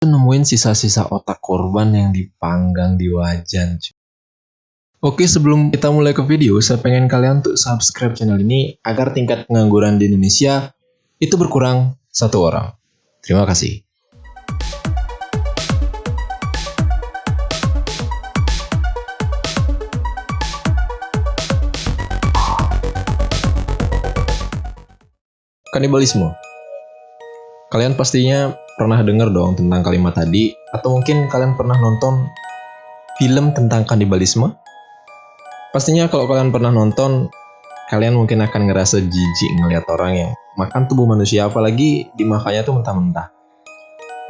Nemuin sisa-sisa otak korban yang dipanggang di wajan. Oke, sebelum kita mulai ke video, saya pengen kalian untuk subscribe channel ini agar tingkat pengangguran di Indonesia itu berkurang 1 orang. Terima kasih. Kanibalisme. Kalian pastinya pernah dengar dong tentang kalimat tadi, atau mungkin kalian pernah nonton film tentang kanibalisme? Pastinya kalau kalian pernah nonton, kalian mungkin akan ngerasa jijik ngelihat orang yang makan tubuh manusia, apalagi dimakannya tuh mentah-mentah.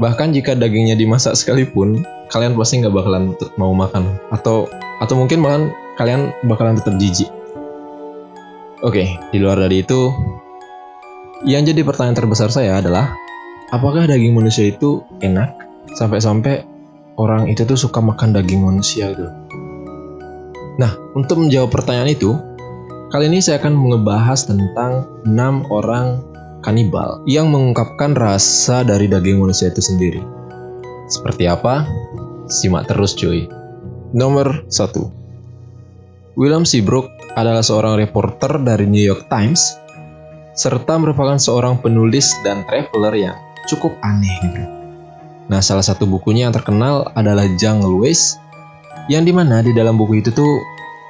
Bahkan jika dagingnya dimasak sekalipun, kalian pasti nggak bakalan mau makan, atau mungkin bahkan kalian bakalan tetap jijik. Oke, di luar dari itu, yang jadi pertanyaan terbesar saya adalah, apakah daging manusia itu enak sampai-sampai orang itu tuh suka makan daging manusia gitu? Nah, untuk menjawab pertanyaan itu, kali ini saya akan ngebahas tentang 6 orang kanibal yang mengungkapkan rasa dari daging manusia itu sendiri. Seperti apa? Simak terus cuy. Nomor 1. William Seabrook adalah seorang reporter dari New York Times serta merupakan seorang penulis dan traveler yang cukup aneh gitu. Nah, salah satu bukunya yang terkenal adalah Jungle Ways, yang dimana di dalam buku itu tuh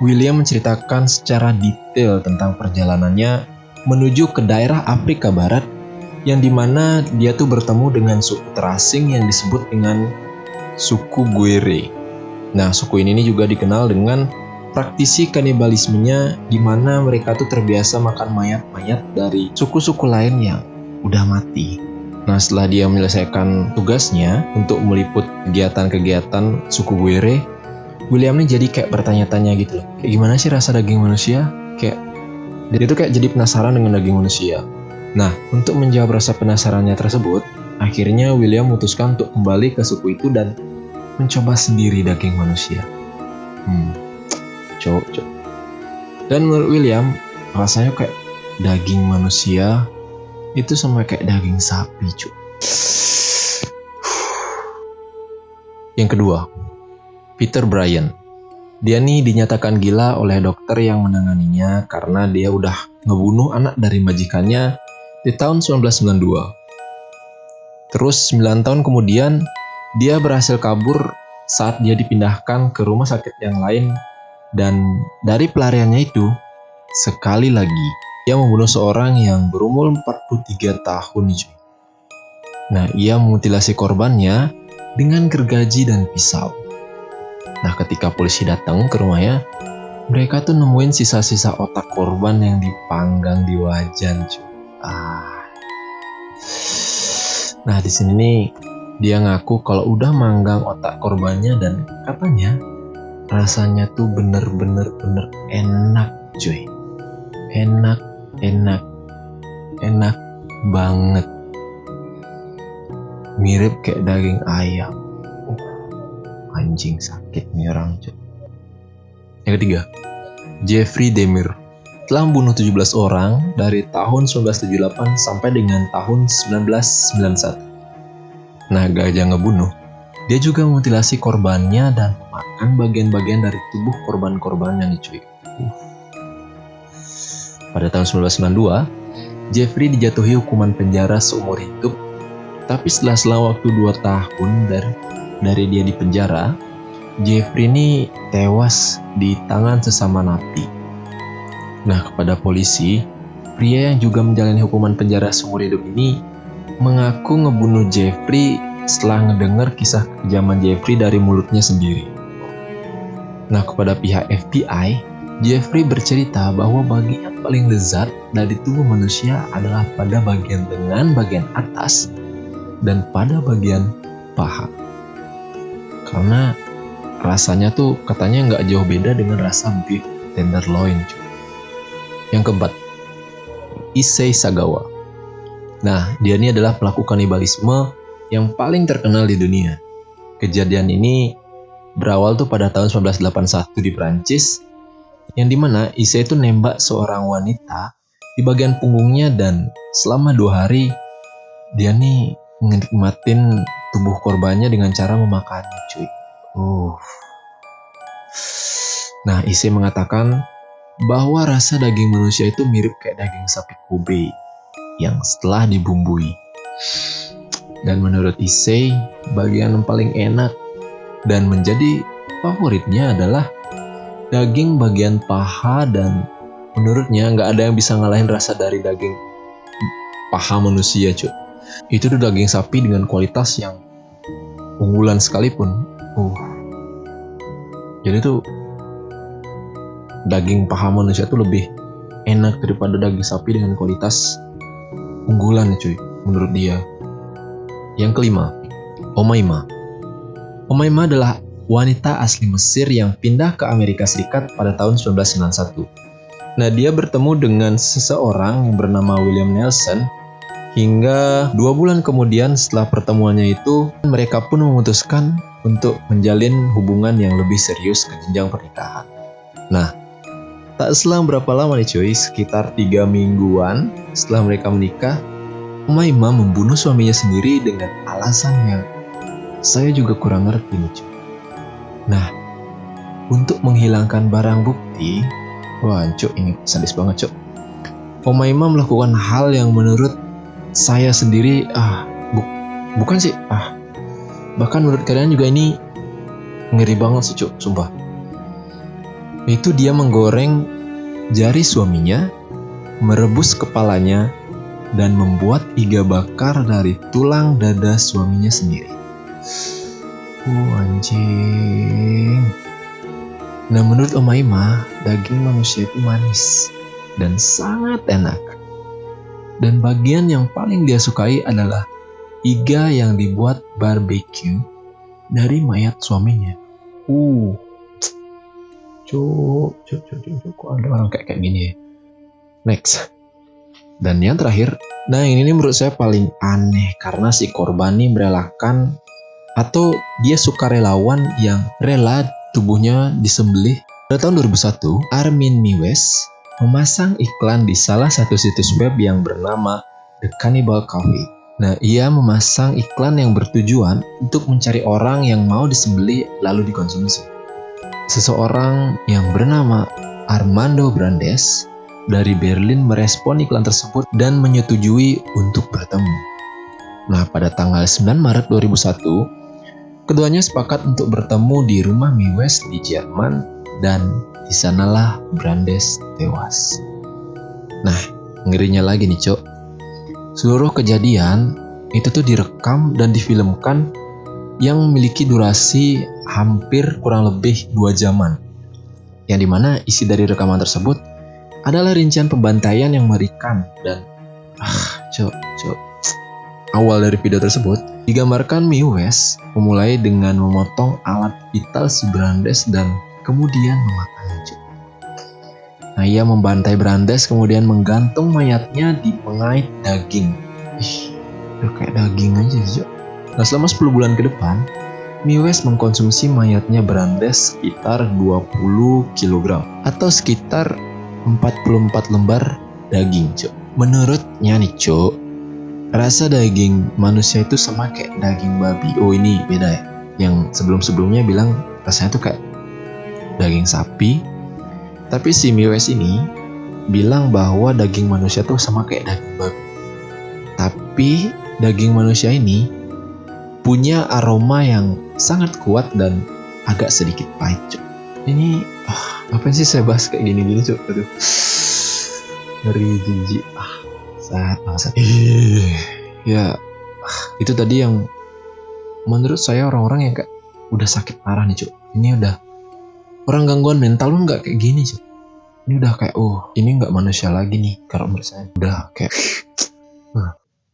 William menceritakan secara detail tentang perjalanannya menuju ke daerah Afrika Barat, yang dimana dia tuh bertemu dengan suku terasing yang disebut dengan suku Guere. Nah, suku ini juga dikenal dengan praktisi kanibalismenya, di mana mereka tuh terbiasa makan mayat-mayat dari suku-suku lain yang udah mati. Nah, setelah dia menyelesaikan tugasnya untuk meliput kegiatan-kegiatan suku Guere, William nih jadi kayak bertanya-tanya gitu loh. Kayak gimana sih rasa daging manusia? Dia tuh kayak jadi penasaran dengan daging manusia. Nah, untuk menjawab rasa penasarannya tersebut, akhirnya William memutuskan untuk kembali ke suku itu dan mencoba sendiri daging manusia. Dan menurut William, rasanya kayak daging manusia itu sama kayak daging sapi, cuy. Yang kedua, Peter Bryan. Dia nih dinyatakan gila oleh dokter yang menanganinya karena dia udah ngebunuh anak dari majikannya di tahun 1992. Terus 9 tahun kemudian, dia berhasil kabur saat dia dipindahkan ke rumah sakit yang lain. Dan dari pelariannya itu, sekali lagi, ia membunuh seorang yang berumur 43 tahun. Nah, ia memutilasi korbannya dengan gergaji dan pisau. Nah, ketika polisi datang ke rumahnya, mereka tuh nemuin sisa-sisa otak korban yang dipanggang di wajan. Nah, di sini nih, dia ngaku kalau udah manggang otak korbannya dan katanya rasanya tuh bener-bener enak, cuy. Enak banget. Mirip kayak daging ayam. Anjing, sakit nih orang, cuy. Yang ketiga, Jeffrey Dahmer telah membunuh 17 orang dari tahun 1978 sampai dengan tahun 1991. Nah, gak aja ngebunuh, dia juga memutilasi korbannya dan memakan bagian-bagian dari tubuh korban-korbannya nih, cuy. Pada tahun 1992, Jeffrey dijatuhi hukuman penjara seumur hidup. Tapi setelah selang waktu 2 tahun dari dia di penjara, Jeffrey ini tewas di tangan sesama napi. Nah, kepada polisi, pria yang juga menjalani hukuman penjara seumur hidup ini mengaku ngebunuh Jeffrey setelah ngedengar kisah kekejaman Jeffrey dari mulutnya sendiri. Nah, kepada pihak FBI, Jeffrey bercerita bahwa bagian yang paling lezat dari tubuh manusia adalah pada bagian lengan bagian atas dan pada bagian paha. Karena rasanya tuh katanya nggak jauh beda dengan rasa beef tenderloin. Yang keempat, Issei Sagawa. Nah, dia ini adalah pelaku kanibalisme yang paling terkenal di dunia. Kejadian ini berawal tuh pada tahun 1981 di Prancis, yang dimana Issei itu nembak seorang wanita di bagian punggungnya dan selama 2 hari dia nih menikmatin tubuh korbannya dengan cara memakannya, cuy. Nah, Issei mengatakan bahwa rasa daging manusia itu mirip kayak daging sapi Kobe yang setelah dibumbui. Dan menurut Issei, bagian yang paling enak dan menjadi favoritnya adalah daging bagian paha, dan menurutnya nggak ada yang bisa ngalahin rasa dari daging paha manusia, cuy. Itu tuh daging sapi dengan kualitas yang unggulan sekalipun. Jadi tuh daging paha manusia tuh lebih enak daripada daging sapi dengan kualitas unggulan, cuy, menurut dia. Yang kelima, Umaymah. Umaymah adalah wanita asli Mesir yang pindah ke Amerika Serikat pada tahun 1991. Nah, dia bertemu dengan seseorang yang bernama William Nelson, hingga 2 bulan kemudian setelah pertemuannya itu, mereka pun memutuskan untuk menjalin hubungan yang lebih serius ke jenjang pernikahan. Nah, tak selang berapa lama nih cuy, sekitar 3 mingguan setelah mereka menikah, Umaymah membunuh suaminya sendiri dengan alasan yang saya juga kurang ngerti nih cuy. Nah, untuk menghilangkan barang bukti, wah cuk, ini sadis banget cuk. Umaymah melakukan hal yang menurut saya sendiri, bukan sih, bahkan menurut kalian juga ini ngeri banget sih cuk, sumpah. Itu dia menggoreng jari suaminya, merebus kepalanya, dan membuat iga bakar dari tulang dada suaminya sendiri. Anjing. Nah, menurut Umaymah, daging manusia itu manis dan sangat enak. Dan bagian yang paling dia sukai adalah iga yang dibuat barbecue dari mayat suaminya. Cuk, kok ada orang kayak gini ya? Next. Dan yang terakhir, nah ini menurut saya paling aneh karena si korban ini merelakan atau dia sukarelawan yang rela tubuhnya disembelih. Pada tahun 2001, Armin Meiwes memasang iklan di salah satu situs web yang bernama The Cannibal Cafe. Nah, ia memasang iklan yang bertujuan untuk mencari orang yang mau disembelih lalu dikonsumsi. Seseorang yang bernama Armando Brandes dari Berlin merespon iklan tersebut dan menyetujui untuk bertemu. Nah, pada tanggal 9 Maret 2001, keduanya sepakat untuk bertemu di rumah Meiwes di Jerman, dan di sanalah Brandes tewas. Nah, ngerinya lagi nih, Cok. Seluruh kejadian itu tuh direkam dan difilmkan yang memiliki durasi hampir kurang lebih 2 jaman. Yang dimana isi dari rekaman tersebut adalah rincian pembantaian yang mengerikan dan awal dari video tersebut digambarkan Meiwes memulai dengan memotong alat vital si Brandes dan kemudian memakannya. Nah, ia membantai Brandes kemudian menggantung mayatnya di pengait daging. Udah kayak daging aja sih. Nah, selama 10 bulan ke depan, Meiwes mengkonsumsi mayatnya Brandes sekitar 20 kg atau sekitar 44 lembar daging, Cok. Menurutnya nih, Cok, rasa daging manusia itu sama kayak daging babi. Ini beda ya. Yang sebelum-sebelumnya bilang rasanya tuh kayak daging sapi. Tapi si Meiwes ini bilang bahwa daging manusia tuh sama kayak daging babi. Tapi daging manusia ini punya aroma yang sangat kuat dan agak sedikit pahit, Cok. Ini apa sih saya bahas kayak gini Cok? Aduh, ngeri, jijik. Sangat. Ya, itu tadi yang menurut saya orang-orang yang kayak udah sakit parah nih, Cok. Ini udah orang gangguan mental lu nggak kayak gini, Cok. Ini udah kayak ini nggak manusia lagi nih kalau menurut saya. Udah kayak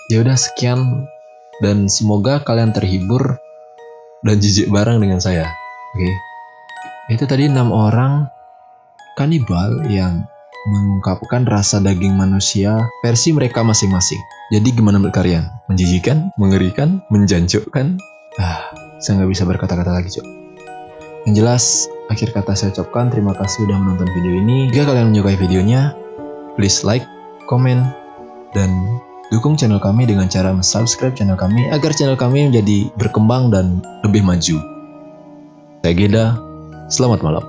ya udah, sekian. Dan semoga kalian terhibur dan jijik bareng dengan saya. Oke. Itu tadi 6 orang kanibal yang mengungkapkan rasa daging manusia versi mereka masing-masing. Jadi gimana menurut kalian? Menjijikkan? Mengerikan? Menjanjukkan? Saya nggak bisa berkata-kata lagi, Cok. Yang jelas, akhir kata saya ucapkan terima kasih udah menonton video ini. Jika kalian menyukai videonya, please like, comment, dan Dukung channel kami dengan cara subscribe channel kami agar channel kami menjadi berkembang dan lebih maju. Saya Geda, selamat malam.